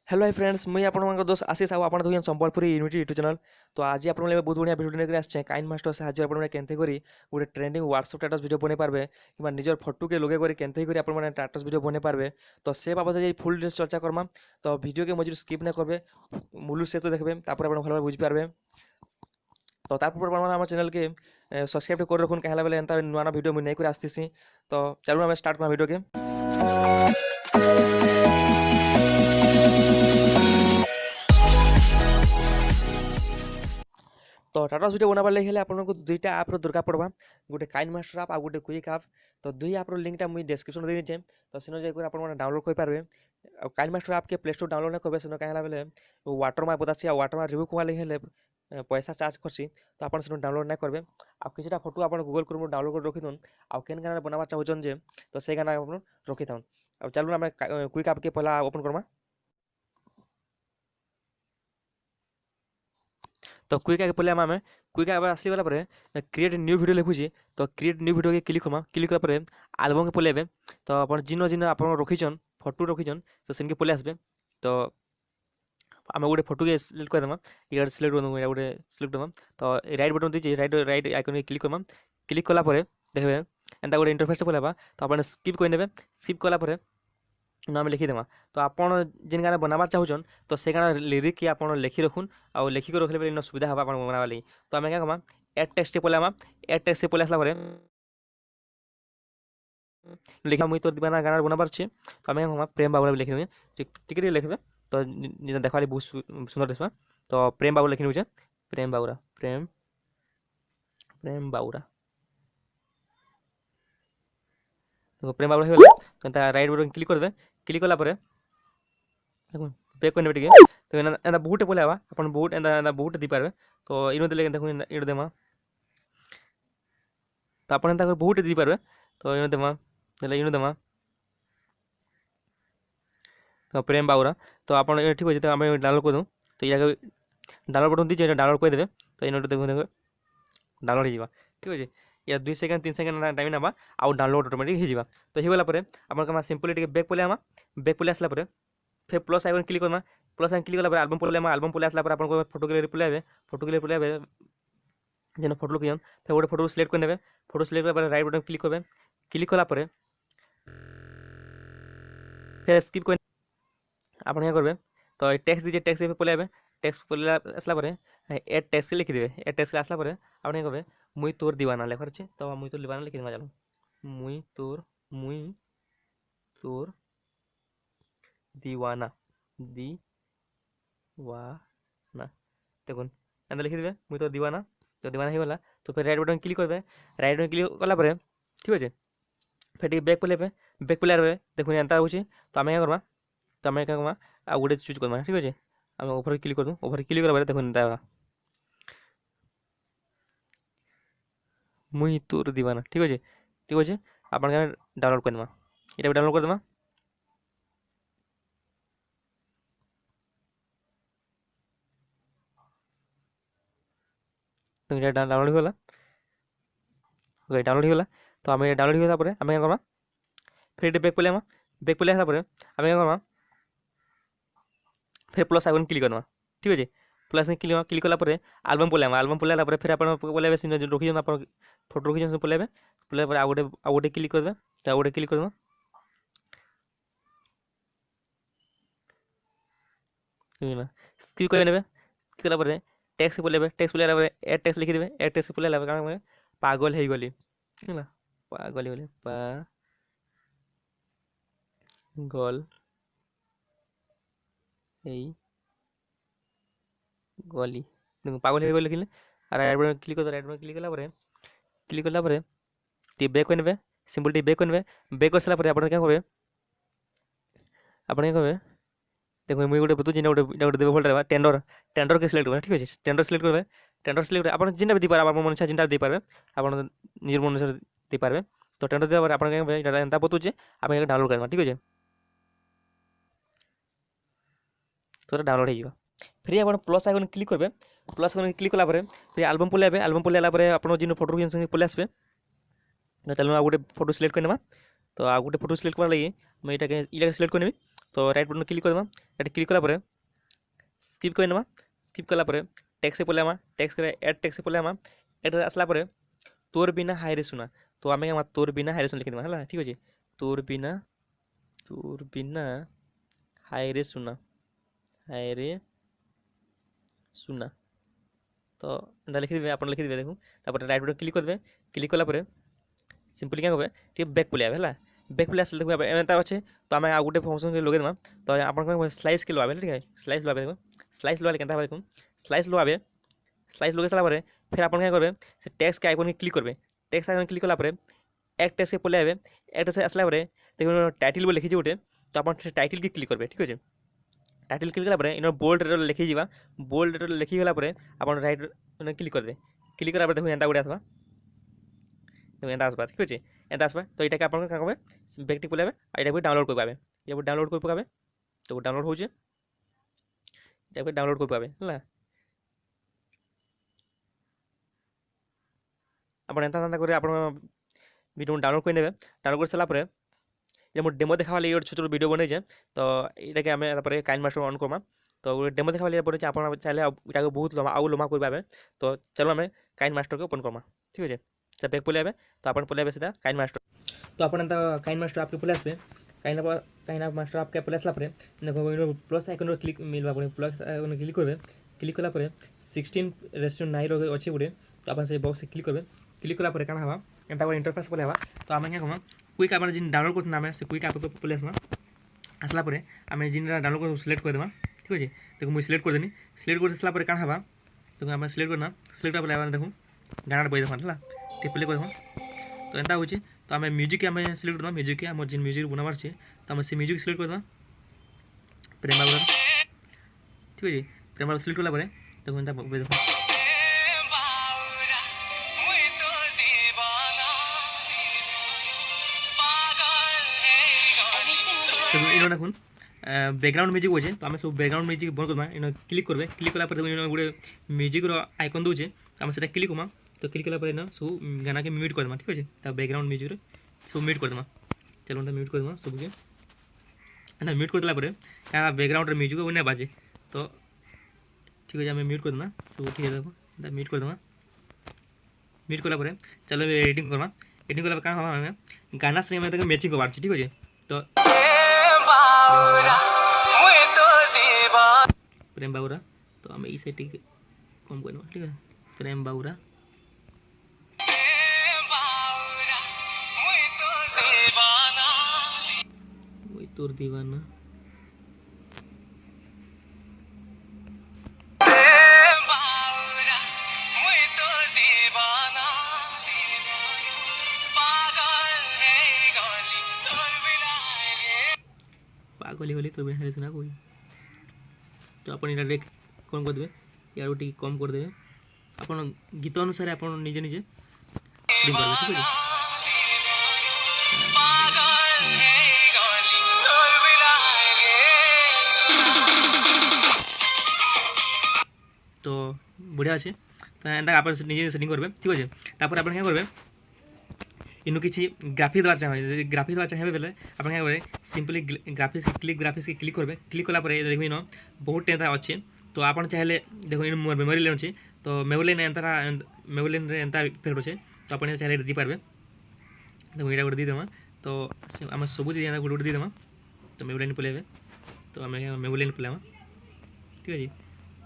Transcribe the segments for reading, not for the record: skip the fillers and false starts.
Hello hi friends, मुझे आपन दोस्त आशीष साहू आपन देखुन संबलपुरी यूनिटी यूट्यूब चैनल। तो आज आप बहुत बढ़िया वीडियो लेकर आसे काइन मास्टर साहाଯ୍य आपन केनते करी गोटे ट्रेंडिंग व्हाट्सएप स्टेटस वीडियो बने पारबे कि निजर फोटो के लगे करी केनते करी आपन माने स्टेटस वीडियो बने पारबे। तो से बाबद जे फुल डिटेल्स चर्चा करमा। तो वीडियो के मझे स्किप ना करबे, मूल से तो देखबे तापर आपन भल बुझी पारबे। तो तापर आपन हमर चैनल के सब्सक्राइब कर रखुन कहला बेले एंता नुआ ना वीडियो मुझे नहीं कर आस्तीसी। तो चलो हम स्टार्ट करा वीडियो के। तो टाटास वीडियो बनाबार लगे आपको दुईटा आप्र दरकार पड़वा, गोटे काइन मास्टर आप आ गोटे क्विक आप। तो दुई आप्र लिंकटा मुझे डिस्क्रिप्शन दे दीजिए। तो सेन जाकर आप डाउनलोड कर पारे। काइन मास्टर आप के प्ले स्टोर डाउनलोड ना करेंगे सेन कहला बेले वाटर मार्क बतासी आ वाटर मार्क रिव्यू कमा लगे पैसा चार्ज करसी। तो आप डाउनलोड ना करेंगे आ किसी फोटो आप गूगल क्रोम डाउनलोड कर रखी थन आ केन गाना बनवा चाहून जे तो से गाना आप रखी था। अब चलो आम क्विक आप के पहला ओपन करमा। तो क्विक आगे पहले आम क्विक आगे आसगला क्रिएट न्यू वीडियो लिखुची। तो क्रिएट न्यू वीडियो के क्लिक कमा, क्लिक कला आलबम के पलैबे। तो आप जिन जिन आप रखीचन फोटो रखीचन तो सेन के पलि आसबे। तो आम गोटे फोटो के सिलेक्ट करदेमा, ये सिलेक्ट कर गोटे सिलेक्ट करदेमा। तो राइट बटन दीजिए, राइट राइट आइकन के क्लिक करमा। क्लिक कला देखबे एंता गोटे इंटरफेस पलैबा। तो आप स्किप करदे, स्किप कला आम लिखिदेमा। तो आपन जिन गाना बनावा चाहून तो से गाना लिरिक के आप लिखि रखुन आ लिखिक रखले इन सुविधा हाँ बनावा लगी। तो आम क्या कमा एड टेक्स्ट के पलैमा, एड टेक्स्ट के पलि आसला लिखा मुई तो दीवाना गाना बनाबार छे। तो आम क्या प्रेम बाबुला लिखि टिके लिखे। तो देखा बहुत सुंदर दिसबा। तो प्रेम बाबू लिखि नौचे, प्रेम बाबुरा, प्रेम प्रेम बाबुरा। तो प्रेम बाबुरा हो गला। राइट बटन क्लिक कर दे, क्लिक कला देखो पे करने टिके। तो एना बहुत पहले आवा अपन बहुत एना बहुत दी पारबे। तो इनो देले देखो इनो देमा। तो अपन एंता बहुत दी पारबे। तो इनो देमा देले इनो देमा। तो प्रेम बाबुरा। तो अपन ठीक हो तो आम डाउनलोड कर दूँ। तो ये डाउनलोड बटन दीजिए, डाउनलोड कर देवे। तो इन देखो देखो डाउनलोड हो ठीक है। या 2 सेकेंड 3 सेकेंड टाइम ना आउ डाउनलोड ऑटोमेटिक हो। तो होगला आप सिंपली बैक पलि आमा, बैक पलि आसला फिर plus icon click Karma. Plus icon click कला आलबम पलि आलबम पलि आसला आपको फोटो गैलरी पलि फोटो गैलरी पलि जेन फोटो लुकियन फिर गोटे फोटो सिलेक्ट कर फोटो सिलेक्ट कर राइट बटन क्लिक करेंगे। क्लिक कला फिर स्किप कर आप क्या करेंगे। तो टैक्स दीजिए, टैक्स पलि टैक्स पलि आसला एड टैक्स लिखिदेवे। एड टैक्स आसला आप क्या करेंगे मुई तोर दीवाना लेखार अच्छे। तो मुई तोर दीवाना लिखिदेमा। चलो मुई तोर दीवाना दीवाना देखो एंता लिखिदेवे मुई तोर दीवाना। तो दीवाना हो गला। तो फिर राइट बटन क्लिक कर दे, राइट बटन क्लिक कला ठीक अच्छे। फिर बैक पलि बैक पलि देखो एंता हो। तो आम क्या करमा, तो आम क्या करमा आ गोटे चूज करमा ठीक अच्छे। आम ओवर क्लिक कर दूँ, ओवर क्लिक कला देखो एंता मुई तोर दीवाना ठीक अच्छे। ठीक अच्छे आप डाउनलोड करदेमा, ये डाउनलोड करदेमा। तो ये डाउनलोड होगा, डाउनलोड होगा। तो आम डाउनलोड होगा आम क्या करमा फिर बैक पलि आमा, बैक पलि आसला आम क्या करमा फिर प्लस आइकन क्लिक करना ठीक अच्छे। प्लस क्लिक क्लिक कला आलबम पलि आलबम पलि आला फिर आप पलि रखी आप फोटो रखी पलि पलि आउ गोटे क्लिक करदे। तो गोटे क्लिक करदेमा। स्किप कर ने कला टैक्स पलि टैक्स पलि आला एड टैक्स लिखिदेवे। एड टैक्स पलि आला कारण पागल हो गली है, पागल हो गली पागल गली देखो पागल हो गली लिखिले। राइट बटन क्लिक कर, राइट बटन क्लिक कला बैक करने सिंपल टी बैक करने। बैक कर सारा आप क्या करेंगे आप क्या करेंगे देखो मुझे गोटे बुझे गोटे गोटे देव भल टेंडर टेंडर के सिलेक्ट करें ठीक अच्छे। टेंडर सिलेक्ट करेंगे, टेंडर सिलेक्ट आप जिन भी दीपारे आप मन इच्छा जिनटा दीपारे आप निज मन अनुसार दीपारे। तो टेंडर देवा आप एंता बतुचे आप डाउनलोड करवा ठीक अच्छे। तो डाउनलोड हो फिर आप प्लस आइकन क्लिक करेंगे। प्लस आइकन क्लिक कला फिर आलबम पलि आलबम पलि आला आप जिन फोटो रखी पलि आसबे। चलो आ गोटे फोटो सिलेक्ट करने। तो आ गोटे फोटो सिलेक्ट कर लगी मुझे ये सिलेक्ट करनी। तो राइट बटन क्लिक करदेमा राइट क्लिक कला स्किप करनेमा स्किप कला टेक्स्ट पलैमा टेक्स्ट एड टेक्स्ट पलैमा एड आसला तोर बिना हायरे सुना तो आम तोर बिना हायरे सुना लिखिदेमा है ठीक अच्छे तोर बिना हायरे सुना तो एंता लिखिदे आप लिखिदे देखो तापर राइट बटन क्लिक कला सिंपली क्या कहे टे बैक पलि है बैक पलि आसले देखो एंता अच्छे तो आम आ गोटे फंक्शन के लगे देमा तो आप स्लाइस के लगे ठीक है स्लाइस लगे देखो स्लाइस लगे केनता देखो स्लाइस लगे सारा फिर आप क्या करेंगे से टेक्स्ट के आइकन क्लिक करेंगे टेक्स्ट आइकन क्लिक कला एक टेक्स्ट के पलि आए एक टेक्स्ट आसला देखो टाइटल बोल लिखी गोटे तो आप टाइटल के क्लिक करेंगे ठीक अच्छे टाइटल क्लिक कला इन बोल्ड लिखी जावा बोल्ड लिखिगला आप राइट क्लिक करदे क्लिक करा देखो एंता गोटे आसवा देखो एंता आसवा ठीक अच्छे एंता आसवा तो यहाँ आप क्या करेंगे बैक टिक पलि यहाँ डाउनलोड कर पाए ये डाउनलोड कर पकाबे तो डाउनलोड हो डाउनलोड कर पाए है आप एंता एंता कर वीडियो डाउनलोड कर डाउनलोड कर सारापर ये मोर डेमो देखा छोट छोट वीडियो बन तो ये आम काइन मास्टर ऑन करमा तो डेमो देखा पड़े आप चाहिए यहाँ बहुत लम्बा आउ लम्बा कर पाए तो चलो आम काइन मास्टर को ओपन करमा ठीक अच्छे से बैक पलि आए तो आप पलि सीधा काइन मास्टर तो आप काइन मास्टर आपके पलि आसपे काइन मास्टर आपके पलि आसला प्लस आइकन क्लिक मिलवा पड़े प्लस आइकन क्लिक कला 16:9 अच्छे गोटे तो आप बक्स क्लिक करेंगे क्लिक कला क्या हाँ एंता इंटरफेस पलि हाँ तो आम क्या कमा क्विक आप जिन डाउनलोड करते आम से क्विक आप पलि आसमा आसला आम जिन डाउनलोड कर सिलेक्ट करदेमा ठीक अच्छे देखो मुझे सिलेक्ट करदेनी सिलेक्ट कर सारा क्या हाँ देखो आम सिलेक्ट करना सिलेक्ट करा देखो गाना बजे देखा है टे प्ले कर तो एंता हो तो आम म्यूजिक आम सिलेक्ट करदे म्यूजिक आम जिन म्यूजिक बनाबार है तो आम से म्यूजिक सिलेक्ट करदे प्रेम बाबूर ठीक अच्छे प्रेम बाबू सिलेक्ट कला देखो एंता देखो इन देखुन बैकग्राउंड म्यूजिक अच्छे तो आम सब बैकग्राउंड म्यूजिक बंद करवा इन क्लिक करेंगे क्लिक कला गोटे म्यूजिक आइकन दूचे तो आम से क्लिक करमा तो क्लिक कला इन सब गाना के म्यूट करदेमा ठीक अच्छे बैकग्राउंड म्यूजिक सब म्यूट करदेमा चलो म्यूट करदेमा सबके एंता म्यूट करदेला क्या बैकग्राउंड म्यूजिक उन्हें बाजे तो ठीक अच्छे आम म्यूट करदेमा सब ठीक है देखो एंता म्यूट करदेमा म्यूट कला चलो एडिटिंग करमा एडिटिंग कला क्या हम गाना संगे मैचिंग करवार ठीक अच्छे तो प्रेम बाबूरा तो आम सेटिंग कम कर ठीक है प्रेम बाबूरा वही तोर दीवाना पागल होली तो बिना सुना कोई तो आप देख कौन करदे यार टी कम करदे आप गीत अनुसार आप निजे निजे ठीक है तो बढ़िया अच्छे तो एंता आप निजे सेटिंग करेंगे ठीक अच्छे तापर आप क्या करेंगे इनू किसी ग्राफिक्स देवार चाहिए ग्राफिक्स देवार चाहिए बेले आप क्या करेंगे सिंपली ग्राफिक्स के क्लिक करेंगे क्लिक कला देखो इन बहुत एंता अच्छे तो आप चाहिए देखो इन मेमोरी लेन अच्छे तो मेमोरी लेन मेमोरी लेन एंता इफेक्ट अच्छे तो आप चाहिए दी पारे देखो यहाँ गोटे दीदेमा तो आम सब दी गोटे गोटे दीदेमा तो मेमोरी लेन पलि तो आम मेमोरी लेन पलि ठीक अच्छे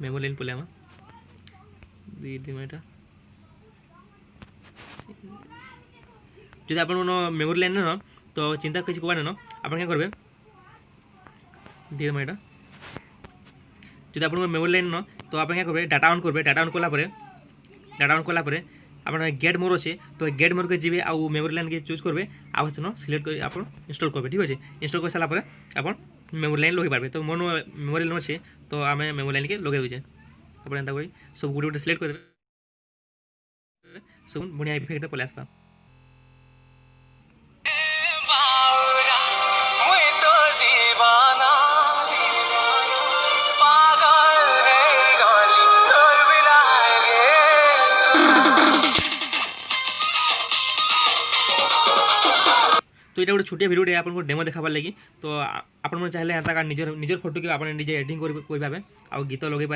मेमोरी लेन पलि दीदेमा यहाँ जो आप मेमोरी लाइन न तो चिंता किसी कबार न आप क्या करेंगे दीदेमा यहाँ जो आप मेमोरी लाइन न तो आप क्या करेंगे डाटा ऑन करेंगे डाटा ऑन कला आप गेट मोर अच्छे तो गेट मोर के जी आउ मेमोरी लाइन के चूज करेंगे आप सिलेक्ट कर आप इंस्टॉल करेंगे ठीक अच्छे इंस्टॉल कर सारापर आप मेमोरी लाइन लगे पारे तो मोर मेमोरी लाइन अच्छे तो आम मेमोरी लाइन के लगे दूचे आप एंता कर सब गोटे गोटे सिलेक्ट कर सब बढ़िया इफेक्ट पलि आसपा तो এটা গোटे छोटिया भिडियोटे आपको डेमो देखाबार लगी तो आपण चाहिए एंता निजर निजर फोटो के आप निजे एडिटिंग कर पारे आ गीत लगे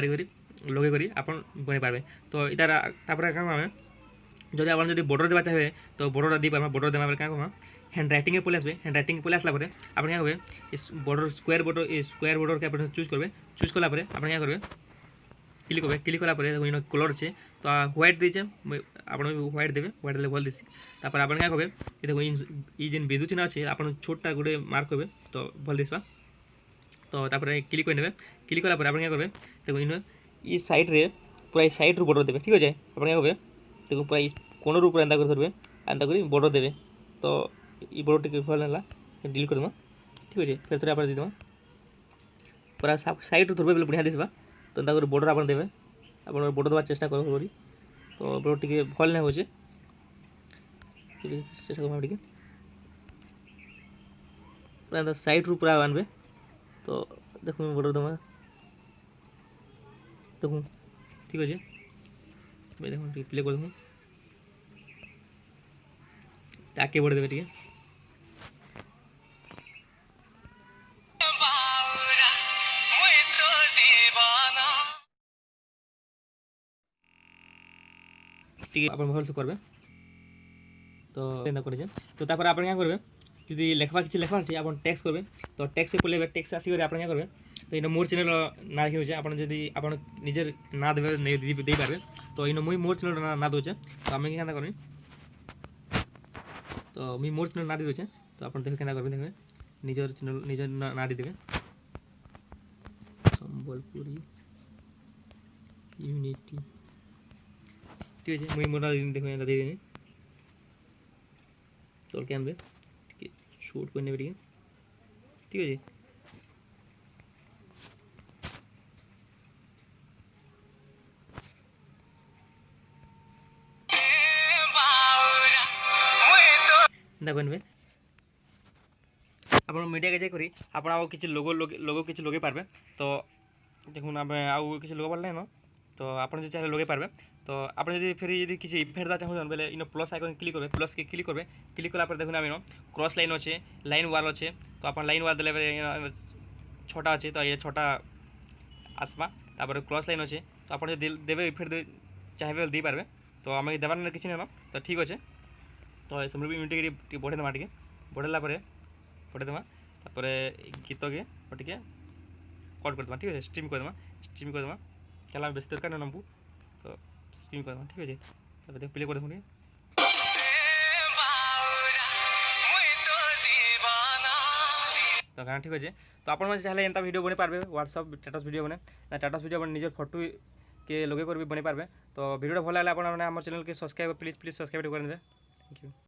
करी आप बन पारे तो इतार क्या आम जदि आप बॉर्डर देवा चाहिए तो बॉर्डर दी पार्मा बॉर्डर देवा क्या कमा हैंड राइटिंग पलि आसबे हैंड राइटिंग पलि आसला आप क्या करेंगे बॉर्डर स्क्वायर बॉर्डर के चूज करेंगे चूज कलापर आप क्या करेंगे क्लिक करेंगे क्लिक कलापर कलर अच्छे तो व्हाइट दीचे आप व्हाइट देवे व्हाइट देले भल दिसी तापर आप क्या करेंगे ये देखो ये जेन बिंदु चिन्ह अच्छे आप छोटा गोटे मार्क करेंगे तो भल दिसवा तो तापर क्लिक कर क्लिक कलापर आप क्या करेंगे देखो इन ये साइड रे पूरा ये साइड रू बॉर्डर देवे ठीक है आप क्या करेंगे देखो पूरा कोण रू पूरा एंता कर एंता कर बॉर्डर देवे तो ये बॉर्डर टी भल है डिलीट करदेमा ठीक है फिर थोड़े आप दीदेमा पूरा साइड रू धरबे बोले बढ़िया दिसवा तो एंता कर बॉर्डर आप देवे आप बॉर्डर देवार चेष्टा करी तो बॉर्डर टी भल नहीं हो चेष्टा कर टी पूरा साइड रू पूरा आनबे तो देखो बॉर्डर देमा देखो ठीक है देखो प्ले कर दूँ आगे बढ़ देवे ठीक है भल से करबे तो एंता कर तापर आप क्या करेंगे यदि लेखवा किसी लेखबार अच्छे आप टैक्स करेंगे तो टैक्स से पहले टैक्स आसिक आप क्या करेंगे तो इन मोर चैनल ना लिखे आप आप निजे ना देवे नहीं दे पारे तो इन मुई मोर चैनल ना दूचे तो आम क्या करें तो मुई मोर चैनल ना दी दूचे तो आप देखे क्या करेंगे देखें निजर चैनल निजर ना दी देवे संबलपुरी यूनिटी ठीक है मुई मोर देखो एंता दे देनी तो क्या आनबे शूट कर नेबे ठीक है देखो आप मीडिया के जाकरी आप किसी लोगो लोगो किसी लगे पार्बे तो देखुन आम आउ किसी लगे पारे न तो आप चाहिए लगे पार्बे तो आप फिर यदि किसी इफेक्ट दा चाहूँ बोले इन प्लस आइकन क्लिक करेंगे प्लस के क्लिक करेंगे क्लिक कलापर देखुन आम क्रॉस लाइन अच्छे लाइन वाल अच्छे तो आप लाइन वाल देले छोटा अच्छे तो ये छोटा आसमा तापर क्रॉस लाइन अच्छे तो आप देवे इफेक्ट चाहिए दे पारे तो आम देवार किसी न तो ठीक अच्छे तो सब यूनिटी बढ़े देमा टे बढ़ेला बढ़े देमा तापर गीत के टे कट करदेमा ठीक है स्ट्रीम करदेमा क्या बेस दरकार ना नमको तो स्ट्रीम करदेमा ठीक है तब प्ले कर देखो तो गाना ठीक अच्छे तो आप चाहिए एंता वीडियो बने पारे व्हाट्सअप स्टेटस वीडियो बने स्टेटस वीडियो बने निजर फोटो के लगे कर बने पारे तो वीडियो भल लगे आप चैनल के सब्सक्राइब प्लीज सब्सक्राइब कर देवे थैंक यू।